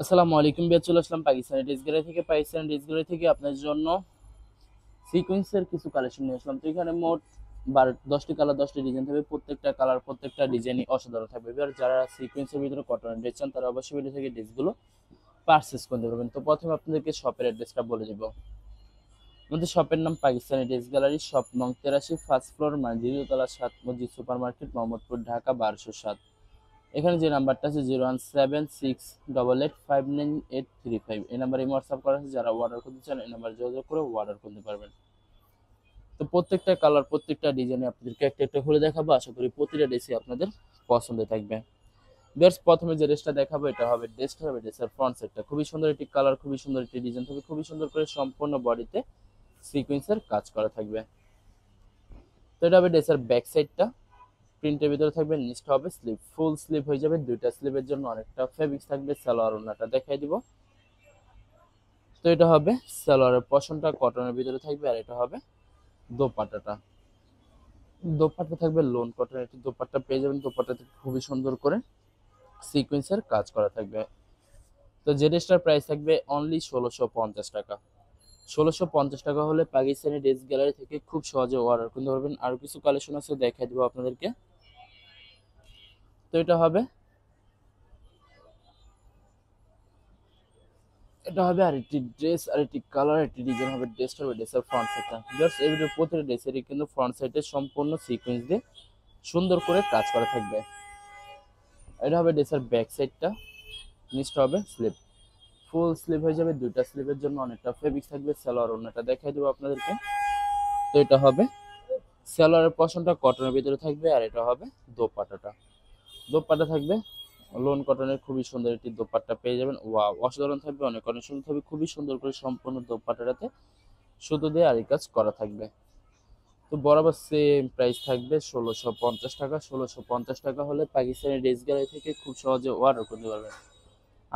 আসসালামু আলাইকুম বিয়ার, চলে আসলাম পাকিস্তানি ড্রেস গ্যালারি থেকে। পাকিস্তানি ড্রেস গ্যালারি থেকে আপনার জন্য সিকোয়েন্সের কিছু কালেকশন নিয়ে আসলাম। তো এখানে মোট 10টি কালার, 10টি ডিজাইন থাকবে। প্রত্যেকটা কালার, প্রত্যেকটা ডিজাইনই অসাধারণ থাকবে। এবার যারা সিকোয়েন্সের ভিতরে কটনের ড্রেস চান তারা অবশ্যই ভিডিও থেকে ড্রেসগুলো পারচেস করতে পারবেন। তো প্রথমে আপনাদেরকে শপের অ্যাড্রেসটা বলে দিব। আমাদের শপের নাম পাকিস্তানি ড্রেস গ্যালারি, শপ নং 83, ফার্স্ট ফ্লোর, মানে দ্বিতীয়তলা, 7 মসজিদ সুপার মার্কেট, মোহাম্মদপুর, ঢাকা 1207। এখানে যে নাম্বারটা আছে 01768859835, এই নাম্বারে হোয়াটসঅ্যাপ করা আছে। যারা অর্ডার করতে চান এই নাম্বারে যোগাযোগ করে অর্ডার করতে পারবেন। তো প্রত্যেকটা কালার, প্রত্যেকটা ডিজাইনে আপনাদেরকে একটা একটা খুলে দেখাবো। আশা করি প্রতিটা ড্রেসই আপনাদের পছন্দ থাকবে। বেশ, প্রথমে যে ড্রেসটা দেখাবো এটা হবে ড্রেসের ফ্রন্ট সাইডটা। খুবই সুন্দর একটি কালার, খুবই সুন্দর একটি ডিজাইন থাকবে। খুবই সুন্দর করে সম্পূর্ণ বডিতে সিকোয়েন্সের কাজ করা থাকবে। তো এটা হবে ড্রেসের ব্যাক সাইডটা। প্রিন্টের ভিতরে থাকবে, নিচটা হবে স্লিভ, ফুল স্লিভ হয়ে যাবে। দুইটা স্লিভের জন্য অনেকটা ফেব্রিক্স থাকবে। সালোয়ার ওড়নাটা দেখাই দিব। তো এটা হবে সালোয়ারের পশনটা কটনের ভিতরে থাকবে, আর এটা হবে দোপাট্টাটা। দোপাট্টা থাকবে লোন কটনের একটি দোপাট্টা পেয়ে যাবেন। দোপাট্টাতে খুবই সুন্দর করে সিকোয়েন্সের কাজ করা থাকবে। তো যে ড্রেসটার প্রাইস থাকবে অনলি 1650 টাকা। 1650 টাকা হলে পাকিস্তানি ড্রেস গ্যালারি থেকে খুব সহজে অর্ডার করতে পারবেন। আরো কিছু কালেকশন আছে, দেখাই দিব আপনাদেরকে। তো এটা হবে আরেকটি ড্রেস, আরেকটি কালার, একটি ডিজাইন হবে। ড্রেসটা হবে ড্রেসের ফ্রন্ট সাইডটা। জাস্ট এই ভিডিওর প্রতিটা ড্রেসেরই কিন্তু ফ্রন্ট সাইডে সম্পূর্ণ সিকোয়েন্স দিয়ে সুন্দর করে কাজ করা থাকবে। এটা হবে ড্রেসের ব্যাক সাইডটা। নিচটা হবে স্লিভ, ফুল স্লিভ হয়ে যাবে। দুইটা স্লিভের জন্য অনেকটা ফেব্রিক্স থাকবে। সালোয়ার ওড়নাটা দেখাই দেবো আপনাদেরকে। তো এটা হবে সালোয়ারের পশনটা কটনের ভিতরে থাকবে, আর এটা হবে দোপাট্টাটা। দোপাট্টা থাকবে লোন কটনের, খুবই সুন্দর একটি দোপাট্টা পেয়ে যাবেন। ওয়াও, অসাধারণ থাকবে, অনেক অনেক সুন্দর থাকবে। খুবই সুন্দর করে সম্পূর্ণ দোপাট্টাটাতে সুতো দিয়ে আরি কাজ করা থাকবে। তো বরাবর সেম প্রাইস থাকবে 1650 টাকা। 1650 টাকা হলে পাকিস্তানি ড্রেস গ্যালারি থেকে খুব সহজে অর্ডার করতে পারবেন।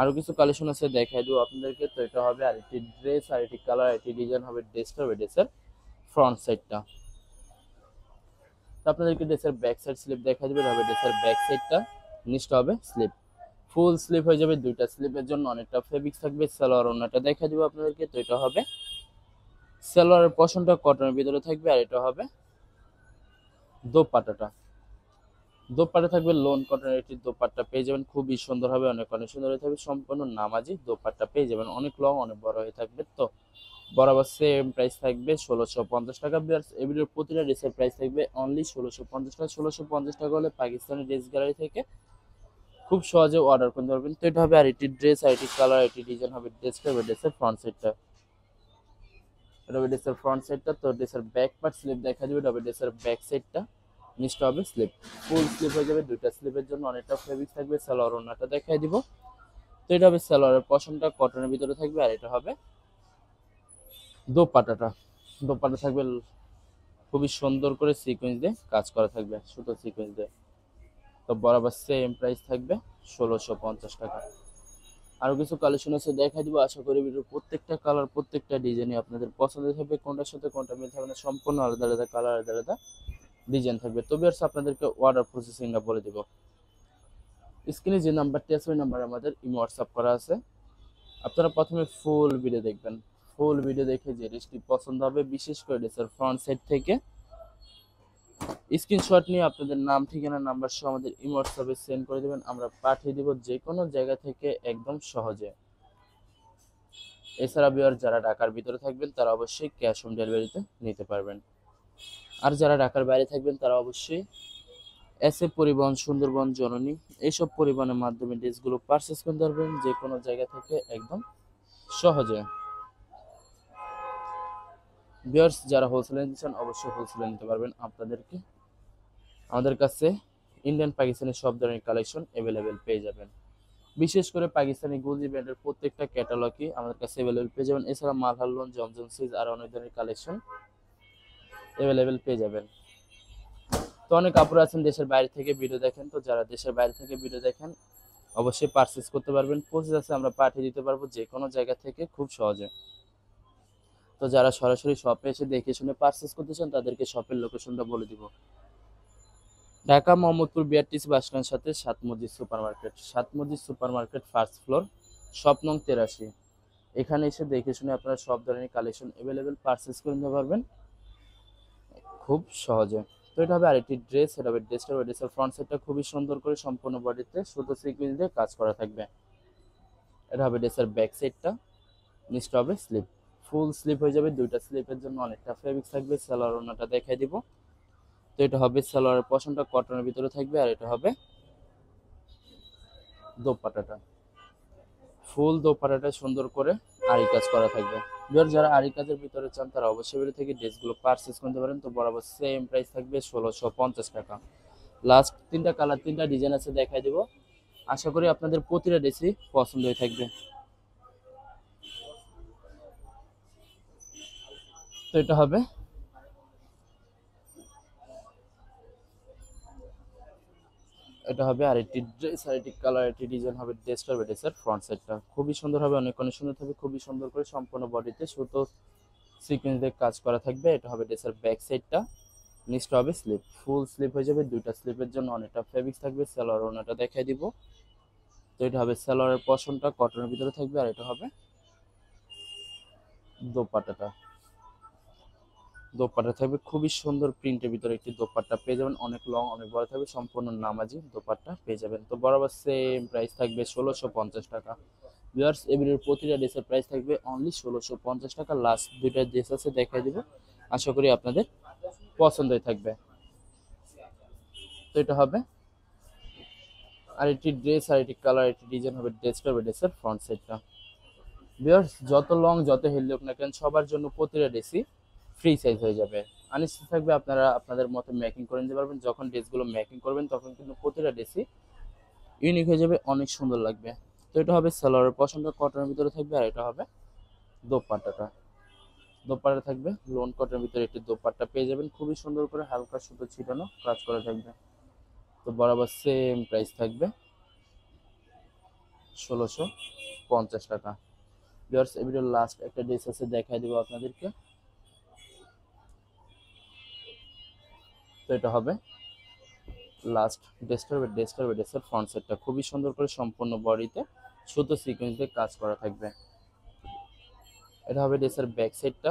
আরো কিছু কালেকশন আছে, দেখাই দেবো আপনাদেরকে। তো এটা হবে আরেকটি ড্রেস, আরেকটি কালার, আরেকটি ডিজাইন হবে। ড্রেসটা হবে ড্রেসের ফ্রন্ট সাইডটা। তো আপনাদেরকে ড্রেসের ব্যাক সাইড স্লিপ দেখা যাবে। হবে ড্রেসের ব্যাক সাইডটা। নিচটা হবে স্লিপ, ফুল স্লিপ হয়ে যাবে। দুইটা স্লিপের জন্য অনেকটা ফেব্রিক্স থাকবে। সালোয়ার ওড়নাটা দেখা দিব আপনাদেরকে। তো এটা হবে সালোয়ারের পশনটা কটনের ভিতরে থাকবে, আর এটা হবে দোপাট্টাটা। দোপাট্টা থাকবে লোন কটনের একটি দোপাট্টা পেয়ে যাবেন। খুবই সুন্দর হবে, অনেক অনেক সুন্দর হয়ে থাকবে। সম্পূর্ণ নামাজি দোপাট্টা পেয়ে যাবেন। অনেক লং, অনেক বড় হয়ে থাকবে। তো বরাবর সেম প্রাইস থাকবে 1650 টাকা। এই ভিডিওর প্রতিটা ড্রেসের প্রাইস থাকবে অনলি 1650 টাকা। 1650 টাকা হলে পাকিস্তানি ড্রেস গ্যালারি থেকে খুব সহজে অর্ডার করতে পারবেন। তো এটা হবে আরেকটি ড্রেস, আরেকটি কালার, আরেকটি ডিজাইন হবে। ড্রেসটা হবে ড্রেসের ফ্রন্ট সাইডটা। এটা হবে ড্রেসের ফ্রন্ট সাইডটা। তো ড্রেসের ব্যাক পার্ট স্লিপ দেখা যাবে। এটা হবে ড্রেসের ব্যাক সাইডটা। নিচটা হবে স্লিপ, ফুল স্লিপ হয়ে যাবে। দুইটা স্লিপের জন্য অনেকটা ফেব্রিক থাকবে। সালোয়ার ওড়নাটা দেখাই দিব। তো এটা হবে সালোয়ারের পশমটা কটনের ভিতরে থাকবে, আর এটা হবে দোপাট্টাটা। দোপাট্টা থাকবে খুবই সুন্দর করে সিকোয়েন্স দিয়ে কাজ করা থাকবে, সুতো সিকোয়েন্স দিয়ে। তো বরাবর সেম প্রাইস থাকবে 1650 টাকা। আরো কিছু কালেকশন আছে, দেখাই দিব। আশা করি ভিডিওর প্রত্যেকটা কালার, প্রত্যেকটা ডিজাইনই আপনাদের পছন্দ থাকবে। কোনটার সাথে কোনটা মিল থাকবে না, সম্পূর্ণ আলাদা আলাদা কালার, আলাদা আলাদা ডিজাইন থাকবে। তবে আর আপনাদেরকে অর্ডার প্রসেসিংটা বলে দিব। স্ক্রিনে যে নাম্বারটি আছে ওই নাম্বারে আমাদের ইমো হোয়াটসঅ্যাপ করা আছে। আপনারা প্রথমে ফুল ভিডিও দেখবেন। ফুল ভিডিও দেখে যে ড্রেসটি পছন্দ হবে, বিশেষ করে ড্রেসের ফ্রন্ট সাইড থেকে স্ক্রিনশট নিয়ে আপনাদের নাম, ঠিকানা, নাম্বার সহ আমাদের ইমো হোয়াটসঅ্যাপে সেন্ড করে দেবেন। আমরা পাঠিয়ে দিব যে কোনো জায়গা থেকে একদম সহজে। এছাড়া বিয়ার যারা ঢাকার ভিতরে থাকবেন তারা অবশ্যই ক্যাশ অন ডেলিভারিতে নিতে পারবেন। আর যারা ঢাকার বাইরে থাকবেন তারা অবশ্যই এসএ পরিবহন, সুন্দরবন, জননী এইসব পরিবহনের মাধ্যমে ড্রেসগুলো পারচেস করতে পারবেন যে কোনো জায়গা থেকে একদম সহজে। ভিউয়ার্স যারা হোলসেলে নিতে চান অবশ্যই হোলসেলে নিতে পারবেন। আপনাদেরকে আমাদের কাছে ইন্ডিয়ান পাকিস্তানি সব ধরনের কালেকশন অ্যাভেলেবেল পেয়ে যাবেন। বিশেষ করে পাকিস্তানি গুলজি ব্র্যান্ডের প্রত্যেকটা ক্যাটালগই আমাদের কাছে অ্যাভেলেবেল পেয়ে যাবেন। এছাড়া মালহার লোন, জমজম সিজ আর অনেক ধরনের কালেকশন অ্যাভেলেবেল পেয়ে যাবেন। তো অনেক কাপড় আছেন দেশের বাইরে থেকে ভিডিও দেখেন। তো যারা দেশের বাইরে থেকে ভিডিও দেখেন অবশ্যই পারচেস করতে পারবেন। প্রসেস আছে, আমরা পাঠিয়ে দিতে পারবো যে কোনো জায়গা থেকে খুব সহজে। তো যারা সরাসরি শপে এসে দেখে শুনে পারচেস করতে চান তাদেরকে শপের লোকেশনটা বলে দিব। ঢাকা মোহাম্মদপুর বিআরটিসি বাস স্ট্যান্ডের সাথে 7 মসজিদ সুপার মার্কেট। 7 মসজিদ super market first floor, shop নং 83। এখানে এসে দেখে শুনে আপনারা সব ধরনের কালেকশন অ্যাভেলেবেল পারচেজ করে নিতে পারবেন খুব সহজে। তো এটা হবে আরেকটি ড্রেস, এটা হবে ড্রেসের ফ্রন্ট সাইডটা খুবই সুন্দর করে সম্পূর্ণ বডিতে সুতো সিকুয়েন্স দিয়ে কাজ করা থাকবে। এটা হবে ড্রেসের ব্যাক সাইডটা, নিচটা হবে স্লিপ, ফুল স্লিপ হয়ে যাবে, দুইটা স্লিপের জন্য অনেকটা ফেব্রিক থাকবে। সালোয়ার ওড়নাটা দেখাই দিব। তো এটা হবে সালোয়ারের পশমটা কটনের ভিতরে থাকবে, আর এটা হবে দোপাট্টাটা, ফুল দোপাট্টাটা সুন্দর করে আরি কাজ করা থাকবে। যারা আরি কাজের ভিতরে চান তারা অবশ্যই ভিডিও থেকে ড্রেসগুলো পারচেজ করতে পারেন। তো বরাবর সেম প্রাইস থাকবে 1650 টাকা। লাস্ট তিনটা কালার, তিনটা ডিজাইন আছে, দেখাই দিব। আশা করি আপনাদের প্রতিটা ড্রেসই পছন্দ হয়ে থাকবে। তো এটা হবে আরেকটি ড্রেস, আরেকটি কালার, আরেকটি ডিজাইন হবে। ড্রেসটা হবে ড্রেসের ফ্রন্ট সাইডটা খুবই সুন্দর হবে, অনেক অনেক সুন্দর থাকবে, খুবই সুন্দর করে সম্পূর্ণ বডিতে সুতো সিকোয়েন্স দিয়ে কাজ করা থাকবে। এটা হবে ড্রেসের ব্যাক সাইডটা, নিচটা হবে স্লিপ, ফুল স্লিপ হয়ে যাবে, দুইটা স্লিপের জন্য অনেকটা ফেব্রিক থাকবে। সালোয়ার ওড়নাটা দেখাই দিব। তো এটা হবে সালোয়ারের পশমটা কটনের ভিতরে থাকবে, আর এটা হবে দোপাট্টাটা। দোপাট্টা থাকবে খুবই সুন্দর প্রিন্টের ভিতরে একটি দোপাট্টা পেয়ে যাবেন, অনেক লং অনেক বড় থাকবে, সম্পূর্ণ নামাজি দোপাট্টা পেয়ে যাবেন। তো বরাবর সেম প্রাইস থাকবে 1650 টাকা। ভিউয়ার্স, এবারের প্রতিটা ড্রেসের প্রাইস থাকবে অনলি 1650 টাকা। লাস্ট দুইটা ড্রেস আছে, দেখাই দিব, আশা করি আপনাদের পছন্দই থাকবে। তো এটা হবে আরেকটি ড্রেস, আরেকটি কালার, আরেকটি ডিজাইন হবে। ড্রেসটা হবে ড্রেসের ফ্রন্ট সাইডটা। ভিউয়ার্স, যত লং যত হেলদি হোক না কেন, সবার জন্য প্রতিটা ড্রেসই ফ্রি সাইজ হয়ে যাবে। আনস্টিচ থাকবে, আপনারা আপনাদের মতো মেকিং করে নিতে পারবেন। যখন ড্রেসগুলো মেকিং করবেন তখন কিন্তু প্রতিটা ড্রেসই ইউনিক হয়ে যাবে, অনেক সুন্দর লাগবে। তো এটা হবে সালোয়ারের পশমটা কটনের ভিতরে থাকবে, আর এটা হবে দোপাট্টাটা। দোপাট্টা থাকবে লোন কটনের ভিতরে একটি দোপাট্টা পেয়ে যাবেন, খুবই সুন্দর করে হালকা সুতো ছিটানো কাজ করা থাকবে। তো বরাবর সেম প্রাইস থাকবে 1650 টাকা। ভিউয়ার্স, এই ভিডিওর লাস্ট একটা ড্রেস আছে, দেখাই দিব আপনাদেরকে। তো এটা হবে লাস্ট ড্রেসের ফ্রন্ট সাইডটা খুবই সুন্দর করে সম্পূর্ণ বডিতে সুতো সিকোয়েন্স দিয়ে কাজ করা থাকবে। এটা হবে ড্রেসের ব্যাক সাইডটা,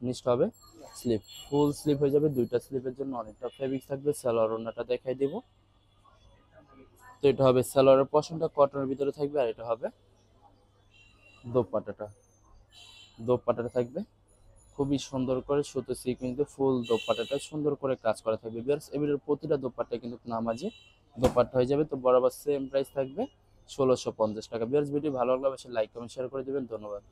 নিচটা হবে স্লিপ, ফুল স্লিপ হয়ে যাবে, দুইটা স্লিপের জন্য অনেকটা ফেব্রিক থাকবে। সালোয়ার ওড়নাটা দেখাই দিব। তো এটা হবে সালোয়ারের পশমটা কটনের ভিতরে থাকবে, আর এটা হবে দোপাট্টাটা। দোপাট্টাটা থাকবে খুবই সুন্দর করে সুতো সিকোয়েন্স দিয়ে ফুল দোপাট্টাটা সুন্দর করে কাজ করা থাকবে। ভিউয়ার্স, এবারের প্রতিটা দোপাট্টা কিন্তু নামাজি দোপাট্টা হয়ে যাবে। তো বরাবর সেম প্রাইস থাকবে 1650 টাকা। ভিউয়ার্স, ভিডিও ভালো লাগলে অবশ্যই লাইক কমেন্ট শেয়ার করে দিবেন। ধন্যবাদ।